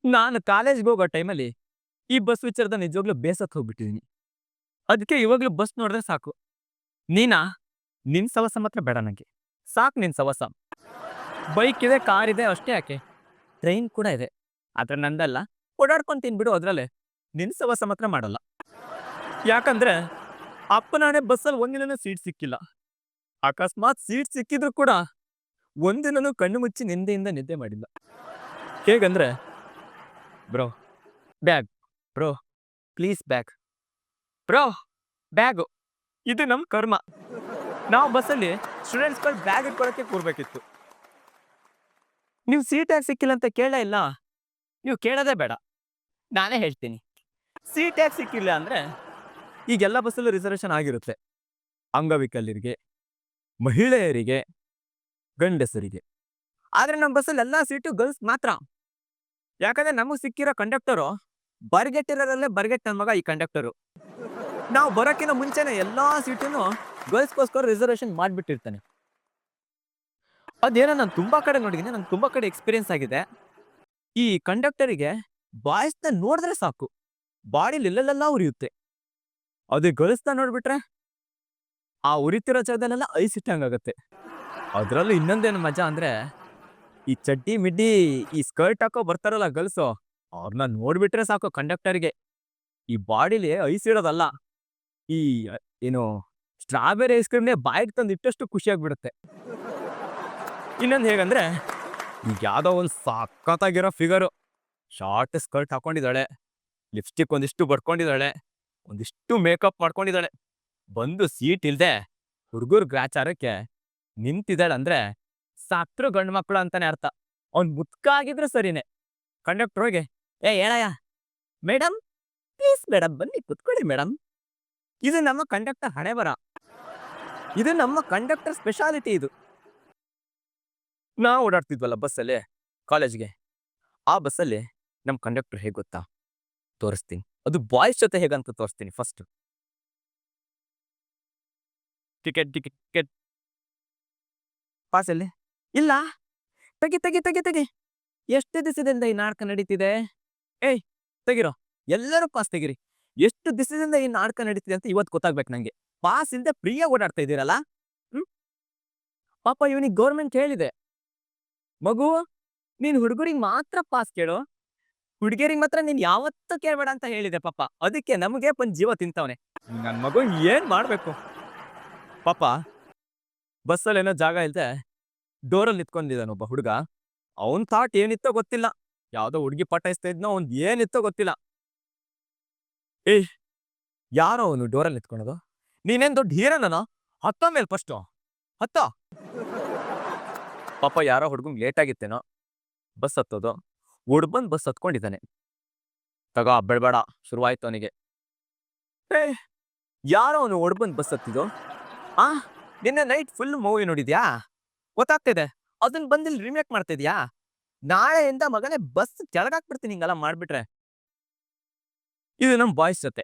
ನಾನು ಕಾಲೇಜ್ಗೆ ಹೋಗೋ ಟೈಮಲ್ಲಿ ಈ ಬಸ್ ವಿಚಾರದ ನಿಜವಾಗ್ಲೂ ಬೇಸತ್ತು ಹೋಗ್ಬಿಟ್ಟಿದೀನಿ. ಅದಕ್ಕೆ ಇವಾಗ್ಲೂ ಬಸ್ ನೋಡಿದ್ರೆ ಸಾಕು. ನೀನಾ? ನಿನ್ ಸವಸ ಮಾತ್ರ ಬೇಡ ನಂಗೆ. ಸಾಕು ನಿನ್ ಸವಸ. ಬೈಕ್ ಇದೆ, ಕಾರ್ ಇದೆ ಅಷ್ಟೇ ಯಾಕೆ? ಟ್ರೈನ್ ಕೂಡ ಇದೆ. ಆದ್ರೆ ನಂದಲ್ಲ. ಓಡಾಡ್ಕೊಂಡು ತಿನ್ಬಿಡು ಅದ್ರಲ್ಲೇ. ನಿನ್ ಸವಸ ಮಾತ್ರ ಮಾಡಲ್ಲ. ಯಾಕಂದ್ರೆ ಅಪ್ಪನಾಣೆ ಬಸ್ಸಲ್ಲಿ ಒಂದಿನನೂ ಸೀಟ್ ಸಿಕ್ಕಿಲ್ಲ. ಅಕಸ್ಮಾತ್ ಸೀಟ್ ಸಿಕ್ಕಿದ್ರು ಕೂಡ ಒಂದಿನನೂ ಕಣ್ಣು ಮುಚ್ಚಿ ನಿಂದೆಯಿಂದ ನಿದ್ದೆ ಮಾಡಿಲ್ಲ. ಹೇಗಂದ್ರೆ bro bag, bro please bag, bro bag. ಇದು ನಮ್ ಕರ್ಮ. ನಾವು ಬಸ್ಸಲ್ಲಿ ಸ್ಟೂಡೆಂಟ್ಸ್ಗಳು ಬ್ಯಾಗ್ ಇಟ್ಕೊಳಕ್ಕೆ ಕೂರ್ಬೇಕಿತ್ತು. ನೀವು ಸೀಟ್ ಯಾಕೆ ಸಿಕ್ಕಿಲ್ಲ ಅಂತ ಕೇಳೇ ಇಲ್ಲ. ನೀವು ಕೇಳೋದೇ ಬೇಡ, ನಾನೇ ಹೇಳ್ತೀನಿ. ಸೀಟ್ ಯಾಕೆ ಸಿಕ್ಕಿಲ್ಲ ಅಂದ್ರೆ ಈಗೆಲ್ಲ ಬಸ್ಸಲ್ಲೂ ರಿಸರ್ವೇಶನ್ ಆಗಿರುತ್ತೆ. ಅಂಗವಿಕಲರಿಗೆ, ಮಹಿಳೆಯರಿಗೆ, ಗಂಡಸರಿಗೆ. ಆದ್ರೆ ನಮ್ಮ ಬಸ್ಸಲ್ಲಿ ಎಲ್ಲಾ ಸೀಟು ಗರ್ಲ್ಸ್ ಮಾತ್ರ. ಯಾಕಂದ್ರೆ ನಮಗ್ ಸಿಕ್ಕಿರೋ ಕಂಡಕ್ಟರು ಬರ್ಗೆಟ್ಟಿರೋದ್ರಲ್ಲೇ ಬರ್ಗೆಟ್ ನನ್ ಮಗ ಈ ಕಂಡಕ್ಟರು. ನಾವು ಬರೋಕ್ಕಿಂತ ಮುಂಚೆನೆ ಎಲ್ಲಾ ಸೀಟನ್ನು ಗರ್ಲ್ಸ್ಗೋಸ್ಕರ ರಿಸರ್ವೇಶನ್ ಮಾಡ್ಬಿಟ್ಟಿರ್ತಾನೆ. ಅದೇನೋ ನಾನು ತುಂಬಾ ಕಡೆ ನೋಡಿದೀನಿ, ನಂಗೆ ತುಂಬಾ ಕಡೆ ಎಕ್ಸ್ಪೀರಿಯನ್ಸ್ ಆಗಿದೆ. ಈ ಕಂಡಕ್ಟರಿಗೆ ಬಾಯ್ಸ್ನ ನೋಡಿದ್ರೆ ಸಾಕು, ಬಾಡಿಲಿ ಎಲ್ಲೆಲ್ಲ ಉರಿಯುತ್ತೆ. ಅದೇ ಗರ್ಲ್ಸ್ನ ನೋಡ್ಬಿಟ್ರೆ ಆ ಉರಿತಿರೋ ಜಾಗದಲ್ಲೆಲ್ಲ ಐಸ್ ಇಟ್ಟಂಗಾಗತ್ತೆ. ಅದ್ರಲ್ಲೂ ಇನ್ನೊಂದೇನು ಮಜಾ ಅಂದ್ರೆ ಈ ಚಡ್ಡಿ ಮಿಡ್ಡಿ ಈ ಸ್ಕರ್ಟ್ ಹಾಕೋ ಬರ್ತಾರಲ್ಲ ಗರ್ಲ್ಸು, ಅವ್ರನ್ನ ನೋಡ್ಬಿಟ್ರೆ ಸಾಕು ಕಂಡಕ್ಟರ್ಗೆ ಈ ಬಾಡಿಲಿ ಐಸ್ ಇಡೋದಲ್ಲ, ಈ ಏನು ಸ್ಟ್ರಾಬೆರಿ ಐಸ್ ಕ್ರೀಮ್ನೇ ಬಾಯಿಗೆ ತಂದು ಇಟ್ಟಷ್ಟು ಖುಷಿ ಆಗ್ಬಿಡುತ್ತೆ. ಇನ್ನೊಂದು ಹೇಗಂದ್ರೆ ಈಗ ಯಾವ್ದೋ ಒಂದು ಸಖತ್ತಾಗಿರೋ ಫಿಗರು, ಶಾರ್ಟ್ ಸ್ಕರ್ಟ್ ಹಾಕೊಂಡಿದ್ದಾಳೆ, ಲಿಪ್ಸ್ಟಿಕ್ ಒಂದಿಷ್ಟು ಬಡ್ಕೊಂಡಿದ್ದಾಳೆ, ಒಂದಿಷ್ಟು ಮೇಕಪ್ ಮಾಡ್ಕೊಂಡಿದ್ದಾಳೆ, ಬಂದು ಸೀಟ್ ಇಲ್ದೆ ಹುಡುಗರು ಗ್ರಾಚಾರಕ್ಕೆ ನಿಂತಿದ್ದಾಳೆ ಅಂದ್ರೆ ಸಾಕ್ರು ಗಂಡು ಮಕ್ಕಳು ಅಂತಾನೆ ಅರ್ಥ. ಅವ್ನ್ ಮುತ್ಕಾಗಿದ್ರೆ ಸರಿನೇ. ಕಂಡಕ್ಟರ್ ಹೋಗಿ ಹೇಳಯ್ಯ, ಮೇಡಮ್ ಪ್ಲೀಸ್ ಮೇಡಮ್ ಬನ್ನಿ ಕುತ್ಕೊಳ್ಳಿ ಮೇಡಮ್. ಇದು ನಮ್ಮ ಕಂಡಕ್ಟರ್ ಹಣೆ ಬರ. ಇದು ನಮ್ಮ ಕಂಡಕ್ಟರ್ ಸ್ಪೆಷಾಲಿಟಿ. ಇದು ನಾವು ಓಡಾಡ್ತಿದ್ವಲ್ಲ ಬಸ್ಸಲ್ಲಿ ಕಾಲೇಜ್ಗೆ, ಆ ಬಸ್ಸಲ್ಲಿ ನಮ್ಮ ಕಂಡಕ್ಟರ್ ಹೇಗೆ ಗೊತ್ತಾ? ತೋರಿಸ್ತೀನಿ. ಅದು ಬಾಯ್ಸ್ ಜೊತೆ ಹೇಗಂತ ತೋರಿಸ್ತೀನಿ. First ticket ticket ticket pass ಎಲ್ಲಿ? ಇಲ್ಲ, ತೆಗಿ ತೆಗಿ ತೆಗಿ ತೆಗಿ. ಎಷ್ಟು ದಿವಸದಿಂದ ಈ ನಾಟಕ ನಡೀತಿದೆ? ಏಯ್ ತೆಗಿರೋ, ಎಲ್ಲರೂ ಪಾಸ್ ತೆಗಿರಿ. ಎಷ್ಟು ದಿವಸದಿಂದ ಈ ನಾಟಕ ನಡೀತಿದೆ ಅಂತ ಇವತ್ತು ಗೊತ್ತಾಗ್ಬೇಕು ನಂಗೆ. ಪಾಸ್ ಇಲ್ಲದೆ ಫ್ರೀಯಾಗಿ ಓಡಾಡ್ತಾ ಇದ್ದೀರಲ್ಲ. ಪಾಪ ಇವನಿಗೆ ಗೌರ್ಮೆಂಟ್ ಹೇಳಿದೆ, ಮಗು ನೀನ್ ಹುಡುಗರಿಗೆ ಮಾತ್ರ ಪಾಸ್ ಕೇಳು, ಹುಡುಗಿಯರಿಗೆ ಮಾತ್ರ ನೀನ್ ಯಾವತ್ತೂ ಕೇಳ್ಬೇಡ ಅಂತ ಹೇಳಿದೆ ಪಾಪ. ಅದಕ್ಕೆ ನಮಗೆ ಒಂದ್ ಜೀವ ತಿಂತವನೆ ನನ್ ಮಗು. ಏನ್ ಮಾಡ್ಬೇಕು ಪಾಪ. ಬಸ್ಸಲ್ಲಿ ಏನೋ ಜಾಗ ಇಲ್ದೆ ಡೋರಲ್ಲಿ ನಿಂತ್ಕೊಂಡಿದ್ದಾನ ಒಬ್ಬ ಹುಡುಗ. ಅವನ್ ಥಾಟ್ ಏನಿತ್ತೋ ಗೊತ್ತಿಲ್ಲ, ಯಾವ್ದೋ ಹುಡುಗಿ ಪಟಾಯಿಸ್ತಾ ಇದ್ನೋ ಅವ್ನ್ ಏನಿತ್ತೋ ಗೊತ್ತಿಲ್ಲ. ಏಯ್ ಯಾರೋ ಅವನು ಡೋರಲ್ಲಿ ನಿಂತ್ಕೊಳೋದು? ನೀನೇನ್ ದೊಡ್ಡ ಹೀರೋನ? ಹತ್ತೋ ಮೇಲೆ ಫಸ್ಟು ಹತ್ತ. ಪಾಪ ಯಾರೋ ಹುಡುಗಂಗ್ ಲೇಟ್ ಆಗಿತ್ತೇನೋ ಬಸ್ ಹತ್ತೋದು. ಹುಡ್ಬಂದ್ ಬಸ್ ಹತ್ಕೊಂಡಿದ್ದಾನೆ. ತಗೋ ಬೆಳ್ಬೇಡ, ಶುರುವಾಯ್ತು ಅವನಿಗೆ. ಏ ಯಾರೋ ಅವನು ಒಡ್ಬಂದ್ ಬಸ್ ಹತ್ತಿದ್ದು. ಆ ನಿನ್ನೆ ನೈಟ್ ಫುಲ್ ಮೂವಿ ನೋಡಿದ್ಯಾ? ಗೊತ್ತಾಗ್ತಿದೆ. ಅದನ್ನ ಬಂದಿಲ್ಲಿ ರಿಮೇಕ್ ಮಾಡ್ತಾ ಇದ್ಯಾ? ನಾಳೆಯಿಂದ ಮಗನೇ ಬಸ್ ಕೆಳಗಾಕ್ಬಿಡ್ತೀನಿ ಹಿಂಗೆಲ್ಲ ಮಾಡ್ಬಿಟ್ರೆ. ಇದು ನಮ್ ಬಾಯ್ಸ್ ಜೊತೆ.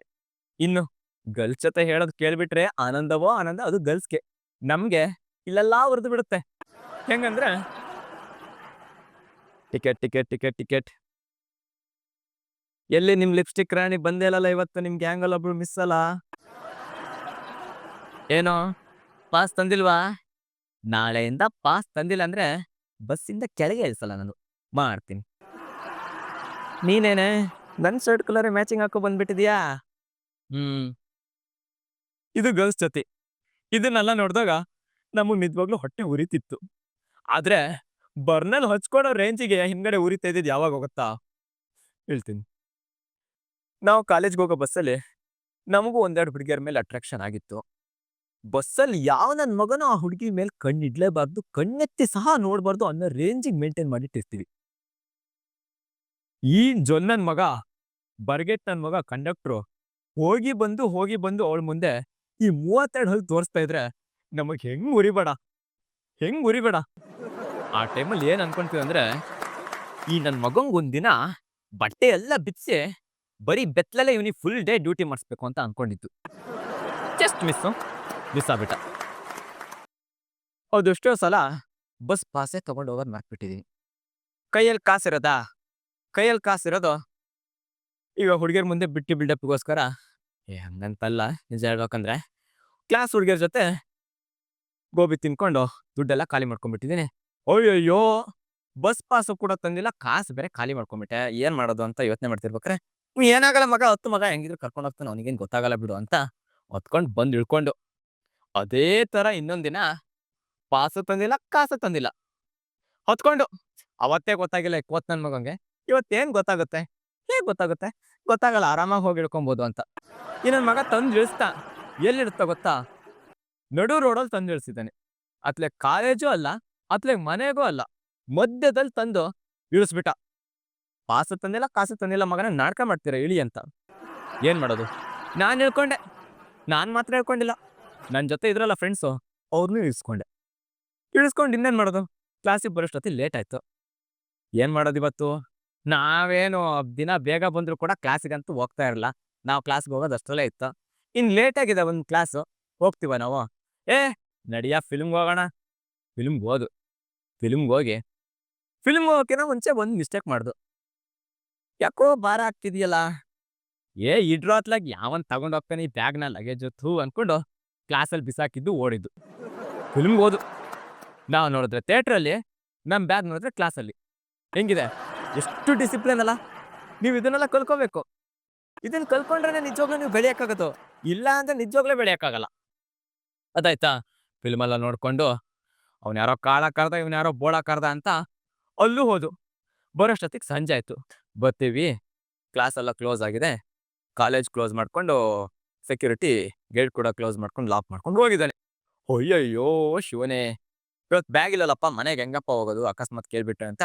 ಇನ್ನು ಗರ್ಲ್ಸ್ ಜೊತೆ ಹೇಳೋದು ಕೇಳ್ಬಿಟ್ರೆ ಆನಂದವೋ ಆನಂದ, ಅದು ಗರ್ಲ್ಸ್ಗೆ. ನಮ್ಗೆ ಇಲ್ಲೆಲ್ಲಾ ಉರಿದು ಬಿಡುತ್ತೆ. ಹೆಂಗಂದ್ರೆ ಟಿಕೆಟ್ ಟಿಕೆಟ್ ಟಿಕೆಟ್ ಟಿಕೆಟ್. ಎಲ್ಲಿ ನಿಮ್ ಲಿಪ್ಸ್ಟಿಕ್ ರಾಣಿ ಬಂದೇ ಇಲ್ಲಲ್ಲ ಇವತ್ತು. ನಿಮ್ ಗ್ಯಾಂಗಲ್ಲಿ ಒಬ್ರು ಮಿಸ್ ಅಲ್ಲ. ಏನೋ ಪಾಸ್ ತಂದಿಲ್ವಾ? ನಾಳೆಯಿಂದ ಪಾಸ್ ತಂದಿಲ್ಲ ಅಂದ್ರೆ ಬಸ್ಸಿಂದ ಕೆಳಗೆ ಇಳಿಸಲ್ಲ ನಾನು. ಮಾಡ್ತೀನಿ. ನೀನೇನೆ ನನ್ ಶರ್ಟ್ ಕಲರ್ ಮ್ಯಾಚಿಂಗ್ ಹಾಕೋ ಬಂದ್ಬಿಟ್ಟಿದ್ಯಾ? ಇದು ಗರ್ಲ್ಸ್ ಜೊತೆ. ಇದನ್ನೆಲ್ಲ ನೋಡಿದಾಗ ನಮಗ್ ನಿಜವಾಗ್ಲೂ ಹೊಟ್ಟೆ ಉರಿತಿತ್ತು. ಆದ್ರೆ ಬರ್ನಲ್ ಹಚ್ಕೊಡೋ ರೇಂಜಿಗೆ ಹಿಂದ್ಗಡೆ ಉರಿತಾ ಇದ್ದಿದ್ ಯಾವಾಗ ಹೋಗುತ್ತಾ ಹೇಳ್ತೀನಿ. ನಾವು ಕಾಲೇಜ್ಗೆ ಹೋಗೋ ಬಸ್ಸಲ್ಲಿ ನಮಗೂ ಒಂದೆರಡು ಹುಡುಗಿಯರ ಮೇಲೆ ಅಟ್ರಾಕ್ಷನ್ ಆಗಿತ್ತು. ಬಸ್ಸಲ್ಲಿ ಯಾವ ನನ್ ಮಗನೂ ಆ ಹುಡುಗಿ ಮೇಲೆ ಕಣ್ಣಿಡ್ಲೇಬಾರ್ದು, ಕಣ್ಣೆತ್ತಿ ಸಹ ನೋಡ್ಬಾರ್ದು ಅನ್ನೋ ರೇಂಜಿಗೆ ಮೇಂಟೈನ್ ಮಾಡಿಟ್ಟಿರ್ತೀವಿ. ಈ ಜೊನ್ನನ್ ಮಗ, ಬರ್ಗೆಟ್ ನನ್ ಮಗ ಕಂಡಕ್ಟ್ರು ಹೋಗಿ ಬಂದು ಅವಳ ಮುಂದೆ ಈ 32 ಹಲ್ ತೋರಿಸ್ತಾ ಇದ್ರೆ ನಮಗ್ ಹೆಂಗ್ ಉರಿಬೇಡ. ಆ ಟೈಮಲ್ಲಿ ಏನ್ ಅನ್ಕೊಂತೀವಿ ಅಂದ್ರೆ, ಈ ನನ್ ಮಗಂಗ್ ಒಂದಿನ ಬಟ್ಟೆ ಎಲ್ಲ ಬಿಚ್ಚಿ ಬರೀ ಬೆತ್ತಲಲ್ಲೇ ಇವನಿಗೆ ಫುಲ್ ಡೇ ಡ್ಯೂಟಿ ಮಾಡಿಸ್ಬೇಕು ಅಂತ ಅನ್ಕೊಂಡಿದ್ದು. ಜಸ್ಟ್ ಮಿಸ್ ಆಗ್ಬಿಟ್ಟ. ಅದೆಷ್ಟೋ ಸಲ ಬಸ್ ಪಾಸೇ ತಗೊಂಡು ಹೋಗೋದು ಮಾಡ್ಬಿಟ್ಟಿದೀನಿ. ಕೈಯಲ್ಲಿ ಕಾಸಿರೋದಾ? ಕೈಯಲ್ಲಿ ಕಾಸಿರೋದು ಈಗ ಹುಡುಗಿಯರ ಮುಂದೆ ಬಿಟ್ಟು ಬಿಲ್ಡಪ್ಗೋಸ್ಕರ ಹಂಗಂತಲ್ಲ, ನಿಜ ಹೇಳ್ಬೇಕಂದ್ರೆ ಕ್ಲಾಸ್ ಹುಡುಗಿಯರ ಜೊತೆ ಗೋಬಿ ತಿನ್ಕೊಂಡು ದುಡ್ಡೆಲ್ಲ ಖಾಲಿ ಮಾಡ್ಕೊಂಡ್ಬಿಟ್ಟಿದ್ದೀನಿ. ಅಯ್ಯಯ್ಯೋ, ಬಸ್ ಪಾಸು ಕೂಡ ತಂದಿಲ್ಲ, ಕಾಸು ಬೇರೆ ಖಾಲಿ ಮಾಡ್ಕೊಂಡ್ಬಿಟ್ಟೆ. ಏನ್ ಮಾಡೋದು ಅಂತ ಯೋಚನೆ ಮಾಡ್ತಿರ್ಬೇಕ್ರೆ ಏನಾಗಲ್ಲ ಮಗ, ಹತ್ತು ಮಗ, ಹೆಂಗಿದ್ರು ಕರ್ಕೊಂಡು ಹೋಗ್ತಾನೆ, ಅವನಿಗೇನು ಗೊತ್ತಾಗಲ್ಲ ಬಿಡು ಅಂತ ಹೊತ್ಕೊಂಡು ಬಂದು ಇಳ್ಕೊಂಡು. ಅದೇ ತರ ಇನ್ನೊಂದಿನ ಪಾಸು ತಂದಿಲ್ಲ, ಕಾಸು ತಂದಿಲ್ಲ, ಹೊತ್ಕೊಂಡು. ಅವತ್ತೇ ಗೊತ್ತಾಗಿಲ್ಲ ಕೋತ್ ನನ್ ಮಗಂಗೆ, ಇವತ್ತೇನ್ ಗೊತ್ತಾಗುತ್ತೆ? ಹೇಗ್ ಗೊತ್ತಾಗುತ್ತೆ? ಗೊತ್ತಾಗಲ್ಲ, ಆರಾಮಾಗಿ ಹೋಗಿ ಇಳ್ಕೊಬೋದು ಅಂತ. ಈ ನನ್ ಮಗ ತಂದು ಇಳಿಸ್ತಾ, ಎಲ್ಲಿಡುತ್ತಾ ಗೊತ್ತಾ? ನಡು ರೋಡಲ್ಲಿ ತಂದು ಇಳಿಸಿದ್ದಾನೆ. ಅತ್ಲೆ ಕಾಲೇಜು ಅಲ್ಲ, ಅತ್ಲೆ ಮನೆಗೂ ಅಲ್ಲ, ಮಧ್ಯದಲ್ಲಿ ತಂದು ಇಳಿಸ್ಬಿಟ್ಟ. ಪಾಸು ತಂದಿಲ್ಲ, ಕಾಸು ತಂದಿಲ್ಲ, ಮಗನ ನಾಟಕ ಮಾಡ್ತೀರಾ ಇಳಿ ಅಂತ. ಏನ್ ಮಾಡೋದು? ನಾನು ಇಳ್ಕೊಂಡೆ. ನಾನ್ ಮಾತ್ರ ಇಳ್ಕೊಂಡಿಲ್ಲ, ನನ್ನ ಜೊತೆ ಇದ್ರಲ್ಲ ಫ್ರೆಂಡ್ಸು, ಅವ್ರನ್ನೂ ಇಳಿಸ್ಕೊಂಡು ಇನ್ನೇನ್ ಮಾಡೋದು? ಕ್ಲಾಸಿಗೆ ಬರೋಷ್ಟೊತ್ತಿಗೆ ಲೇಟ್ ಆಯ್ತು. ಏನ್ ಮಾಡೋದು ಇವತ್ತು? ನಾವೇನು ದಿನ ಬೇಗ ಬಂದ್ರು ಕೂಡ ಕ್ಲಾಸಿಗಂತೂ ಹೋಗ್ತಾ ಇರಲ್ಲ. ನಾವು ಕ್ಲಾಸ್ಗೆ ಹೋಗೋದು ಅಷ್ಟರಲ್ಲೇ ಇತ್ತು. ಇನ್ನು ಲೇಟ್ ಆಗಿದೆ ಒಂದು ಕ್ಲಾಸು, ಹೋಗ್ತೀವ ನಾವು? ನಡಿಯ ಫಿಲ್ಮ್ಗೆ ಹೋಗೋಣ. ಫಿಲ್ಮ್ಗೆ ಹೋಗಿ ಫಿಲ್ಮ್ ಹೋಗೋಕಿನ ಮುಂಚೆ ಒಂದು ಮಿಸ್ಟೇಕ್ ಮಾಡ್ದು. ಯಾಕೋ ಭಾರ ಆಗ್ತಿದೆಯಲ್ಲ, ಇಡ್ರೋ ಅತ್ಲಾಗ ಯಾವನ್ ತಗೊಂಡು ಹೋಗ್ತಾನೆ ಈ ಬ್ಯಾಗ್ನ, ಲಗೇಜು ಥೂ ಅನ್ಕೊಂಡು ಕ್ಲಾಸಲ್ಲಿ ಬಿಸಾಕಿದ್ದು ಓಡಿದ್ದು. ಫಿಲ್ಮ್ಗೆ ಹೋದು ನಾವು ನೋಡಿದ್ರೆ ಥಿಯೇಟ್ರಲ್ಲಿ, ನಮ್ಮ ಬ್ಯಾಗ್ ನೋಡಿದ್ರೆ ಕ್ಲಾಸಲ್ಲಿ. ಹೆಂಗಿದೆ? ಎಷ್ಟು ಡಿಸಿಪ್ಲಿನ್ ಅಲ್ಲ? ನೀವು ಇದನ್ನೆಲ್ಲ ಕಲ್ಕೋಬೇಕು. ಇದನ್ನ ಕಲ್ಕೊಂಡ್ರೆ ನಿಜವಾಗ್ಲೂ ನೀವು ಬೆಳೆಯೋಕ್ಕಾಗತ್ತೋ, ಇಲ್ಲ ಅಂದ್ರೆ ನಿಜವಾಗ್ಲೂ ಬೆಳೆಯೋಕ್ಕಾಗಲ್ಲ. ಅದಾಯ್ತಾ? ಫಿಲ್ಮೆಲ್ಲ ನೋಡ್ಕೊಂಡು ಅವ್ನು ಯಾರೋ ಕಾಳ ಕರ್ದ, ಇವ್ನು ಯಾರೋ ಬೋಳ ಕರ್ದ ಅಂತ ಅಲ್ಲೂ ಹೋದು. ಬರೋಷ್ಟೊತ್ತಿಗೆ ಸಂಜೆ ಆಯ್ತು. ಬರ್ತೀವಿ, ಕ್ಲಾಸ್ ಎಲ್ಲ ಕ್ಲೋಸ್ ಆಗಿದೆ. ಕಾಲೇಜ್ ಕ್ಲೋಸ್ ಮಾಡ್ಕೊಂಡು ಸೆಕ್ಯೂರಿಟಿ ಗೇಟ್ ಕೂಡ ಕ್ಲೋಸ್ ಮಾಡ್ಕೊಂಡು ಲಾಕ್ ಮಾಡ್ಕೊಂಡು ಹೋಗಿದ್ದಾನೆ. ಅಯ್ಯಯ್ಯೋ ಶಿವನೇ, ಇವತ್ತು ಬ್ಯಾಗ್ ಇಲ್ಲಲ್ಲಪ್ಪ, ಮನೆಗೆ ಹೆಂಗಪ್ಪ ಹೋಗೋದು ಅಕಸ್ಮಾತ್ ಕೇಳ್ಬಿಟ್ಟೆ ಅಂತ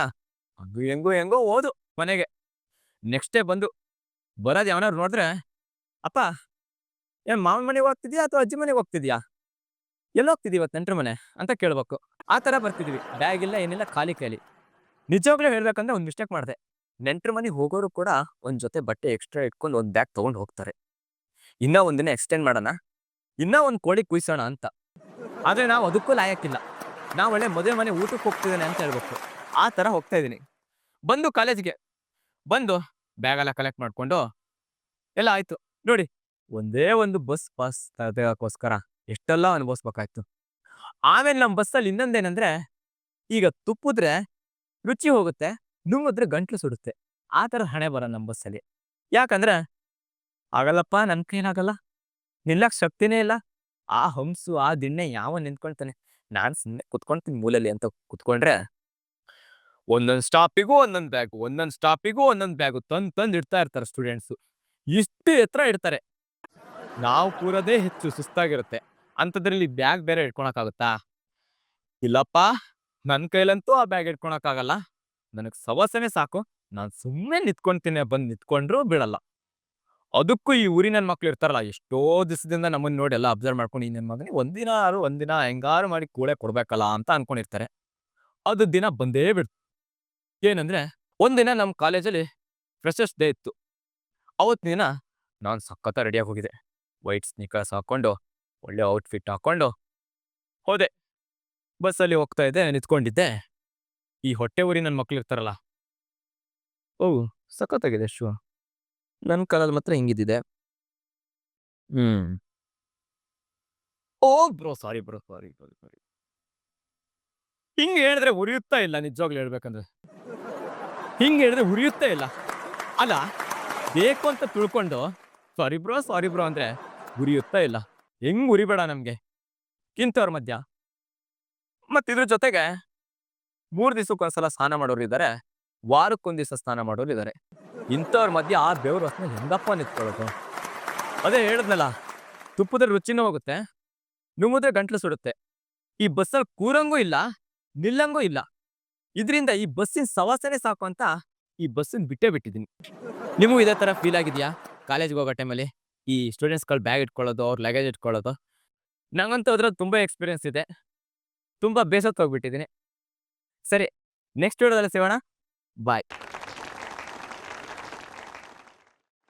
ಹಂಗೂ ಹೆಂಗೋ ಹೋದು ಮನೆಗೆ. ನೆಕ್ಸ್ಟ್ ಡೇ ಬಂದು ಬರೋದು ಯಾವನಾರು ನೋಡಿದ್ರೆ, ಅಪ್ಪ ಏನ್ ಮಾವನ ಮನೆಗೆ ಹೋಗ್ತಿದ್ಯಾ ಅಥವಾ ಅಜ್ಜಿ ಮನೆಗೆ ಹೋಗ್ತಿದ್ಯಾ? ಎಲ್ಲ ಹೋಗ್ತಿದ್ವಿ ಇವತ್ತು ನೆಂಟ್ರ ಮನೆ ಅಂತ ಕೇಳ್ಬೇಕು. ಆ ಥರ ಬರ್ತಿದ್ವಿ, ಬ್ಯಾಗ್ ಇಲ್ಲ ಏನಿಲ್ಲ, ಖಾಲಿ. ನಿಜವಾಗ್ಲೂ ಹೇಳ್ಬೇಕಂದ್ರೆ ಒಂದು ಮಿಸ್ಟೇಕ್ ಮಾಡಿದೆ. ನೆಂಟ್ರ ಮನೆಗೆ ಹೋಗೋರು ಕೂಡ ಒಂದು ಜೊತೆ ಬಟ್ಟೆ ಎಕ್ಸ್ಟ್ರಾ ಇಟ್ಕೊಂಡು ಒಂದು ಬ್ಯಾಗ್ ತೊಗೊಂಡು ಹೋಗ್ತಾರೆ. ಇನ್ನೂ ಒಂದಿನ ಎಕ್ಸ್ಟೆಂಡ್ ಮಾಡೋಣ, ಇನ್ನೂ ಒಂದು ಕೋಳಿ ಕುಯ್ಸೋಣ ಅಂತ. ಆದರೆ ನಾವು ಅದಕ್ಕೂ ಲಾಯಕ್ಕಿಲ್ಲ. ನಾವು ಒಳ್ಳೆ ಮದುವೆ ಮನೆ ಊಟಕ್ಕೆ ಹೋಗ್ತಿದ್ದೇನೆ ಅಂತ ಹೇಳ್ಬೇಕು. ಆ ಥರ ಹೋಗ್ತಾ ಇದ್ದೀನಿ. ಬಂದು ಕಾಲೇಜ್ಗೆ ಬಂದು ಬ್ಯಾಗೆಲ್ಲ ಕಲೆಕ್ಟ್ ಮಾಡಿಕೊಂಡು ಎಲ್ಲ ಆಯಿತು. ನೋಡಿ, ಒಂದೇ ಒಂದು ಬಸ್ ಪಾಸ್ ತೆಗೋಕ್ಕೋಸ್ಕರ ಎಷ್ಟೆಲ್ಲ ಅನುಭವಿಸ್ಬೇಕಾಯ್ತು. ಆಮೇಲೆ ನಮ್ಮ ಬಸ್ಸಲ್ಲಿ ಇನ್ನೊಂದೇನೆಂದರೆ, ಈಗ ತುಪ್ಪಿದ್ರೆ ರುಚಿ ಹೋಗುತ್ತೆ, ನುಂಗಿದ್ರೆ ಗಂಟ್ಲು ಸುಡುತ್ತೆ. ಆ ಥರ ಹಣೆ ಬರ ನಮ್ಮ ಬಸ್ಸಲ್ಲಿ. ಯಾಕಂದ್ರೆ ಆಗಲ್ಲಪ್ಪ, ನನ್ನ ಕೈಲಾಗಲ್ಲ, ನಿಲ್ಲಕ್ಕೆ ಶಕ್ತಿನೇ ಇಲ್ಲ. ಆ ಹಂಸು, ಆ ದಿಣ್ಣೆ ಯಾವ ನಿಂತ್ಕೊಳ್ತಾನೆ? ನಾನು ಸುಮ್ಮನೆ ಕುತ್ಕೊಳ್ತೀನಿ ಮೂಲೆಯಲ್ಲಿ ಅಂತ ಕುತ್ಕೊಂಡ್ರೆ, ಒಂದೊಂದು ಸ್ಟಾಪಿಗೂ ಒಂದೊಂದು ಬ್ಯಾಗು, ಒಂದೊಂದು ಸ್ಟಾಪಿಗೂ ಒಂದೊಂದು ಬ್ಯಾಗು ತಂದು ಇಡ್ತಾ ಇರ್ತಾರೆ ಸ್ಟೂಡೆಂಟ್ಸು. ಇಷ್ಟು ಎತ್ತರ ಇಡ್ತಾರೆ. ನಾವು ಕೂರೋದೇ ಹೆಚ್ಚು ಸುಸ್ತಾಗಿರುತ್ತೆ, ಅಂಥದ್ರಲ್ಲಿ ಬ್ಯಾಗ್ ಬೇರೆ ಇಟ್ಕೊಳಕ್ಕಾಗುತ್ತಾ? ಇಲ್ಲಪ್ಪ, ನನ್ನ ಕೈಲಂತೂ ಆ ಬ್ಯಾಗ್ ಇಟ್ಕೊಳಕ್ಕಾಗಲ್ಲ. ನನಗೆ ಸವಸನೆ ಸಾಕು, ನಾನು ಸುಮ್ಮನೆ ನಿಂತ್ಕೊಂತೀನಿ. ಬಂದು ನಿಂತ್ಕೊಂಡ್ರೂ ಬಿಡಲ್ಲ. ಅದಕ್ಕೂ ಈ ಊರಿನ ನನ್ನ ಮಕ್ಳು ಇರ್ತಾರಲ್ಲ, ಎಷ್ಟೋ ದಿವಸದಿಂದ ನಮ್ಮನ್ನು ನೋಡಿ ಎಲ್ಲ ಅಬ್ಸರ್ವ್ ಮಾಡ್ಕೊಂಡು, ಈ ನನ್ನ ಮಗನಿಗೆ ಒಂದಿನ ಹೆಂಗಾರು ಮಾಡಿ ಕೂಳೆ ಕೊಡ್ಬೇಕಲ್ಲ ಅಂತ ಅನ್ಕೊಂಡಿರ್ತಾರೆ. ಅದು ದಿನ ಬಂದೇ ಬಿಡ್ತು. ಏನಂದ್ರೆ, ಒಂದಿನ ನಮ್ಮ ಕಾಲೇಜಲ್ಲಿ ಫ್ರೆಶರ್ಸ್ ಡೇ ಇತ್ತು. ಅವತ್ತು ದಿನ ನಾನು ಸಖತ್ತ ರೆಡಿಯಾಗಿ ಹೋಗಿದೆ. ವೈಟ್ ಸ್ನೀಕರ್ಸ್ ಹಾಕೊಂಡು, ಒಳ್ಳೆ ಔಟ್ಫಿಟ್ ಹಾಕೊಂಡು ಹೋದೆ. ಬಸ್ಸಲ್ಲಿ ಹೋಗ್ತಾ ಇದ್ದೆ, ನಿಂತ್ಕೊಂಡಿದ್ದೆ. ಈ ಹೊಟ್ಟೆ ಊರಿ ನನ್ನ ಮಕ್ಳು ಇರ್ತಾರಲ್ಲ, ಸಖತ್ತಾಗಿದೆ ಶೂ, ನನ್ನ ಕಾಲಲ್ಲಿ ಮಾತ್ರ ಹಿಂಗಿದ್ದಿದೆ. ಸಾರಿ ಬ್ರೋ. ಹಿಂಗೆ ಹೇಳಿದ್ರೆ ಉರಿಯುತ್ತಾ ಇಲ್ಲ, ನಿಜವಾಗ್ಲೂ ಹೇಳ್ಬೇಕಂದ್ರೆ ಹಿಂಗೆ ಹೇಳಿದ್ರೆ ಉರಿಯುತ್ತಾ ಇಲ್ಲ. ಅಲ್ಲ, ಬೇಕು ಅಂತ ತಿಳ್ಕೊಂಡು ಸಾರಿ ಬ್ರೋ ಅಂದ್ರೆ ಉರಿಯುತ್ತಾ ಇಲ್ಲ. ಹೆಂಗ್ ಉರಿಬೇಡ ನಮ್ಗೆ ಇಂಥವ್ರ ಮಧ್ಯ. ಮತ್ತಿದ್ರ ಜೊತೆಗೆ 3 ದಿವಸಕ್ಕೊಂದ್ಸಲ ಸ್ನಾನ ಮಾಡೋರು ಇದ್ದಾರೆ, ವಾರಕ್ಕೊಂದ್ ದಿವಸ ಸ್ನಾನ ಮಾಡೋರು ಇದ್ದಾರೆ. ಇಂಥವ್ರ ಮಧ್ಯ ಆ ಬೆವರು ಹೊಸ ಹೆಂಗಪ್ಪ ನಿಂತ್ಕೊಳ್ಳೋದು? ಅದೇ ಹೇಳಿದ್ನಲ್ಲ, ತುಪ್ಪದ ರುಚಿನೂ ಹೋಗುತ್ತೆ, ನುಂಗಿದ್ರೆ ಗಂಟ್ಲು ಸುಡುತ್ತೆ. ಈ ಬಸ್ಸಲ್ಲಿ ಕೂರಂಗೂ ಇಲ್ಲ, ನಿಲ್ಲಂಗೂ ಇಲ್ಲ. ಇದರಿಂದ ಈ ಬಸ್ಸಿನ ಸವಾಸನೆ ಸಾಕು ಅಂತ ಈ ಬಸ್ಸನ್ನ ಬಿಟ್ಟಿದ್ದೀನಿ. ನಿಮಗೂ ಇದೇ ಥರ ಫೀಲ್ ಆಗಿದೆಯಾ? ಕಾಲೇಜ್ಗೆ ಹೋಗೋ ಟೈಮಲ್ಲಿ ಈ ಸ್ಟೂಡೆಂಟ್ಸ್ಗಳು ಬ್ಯಾಗ್ ಇಟ್ಕೊಳ್ಳೋದು, ಅವ್ರ ಲಗೇಜ್ ಇಟ್ಕೊಳ್ಳೋದು. ನಂಗಂತೂ ಅದ್ರಲ್ಲಿ ತುಂಬ ಎಕ್ಸ್ಪೀರಿಯನ್ಸ್ ಇದೆ, ತುಂಬ ಬೇಸತ್ತು ಹೋಗ್ಬಿಟ್ಟಿದ್ದೀನಿ. ಸರಿ, ನೆಕ್ಸ್ಟ್ ವಿಡಿಯೋದಲ್ಲಿ ಸಿಗೋಣ. ಬಾಯ್.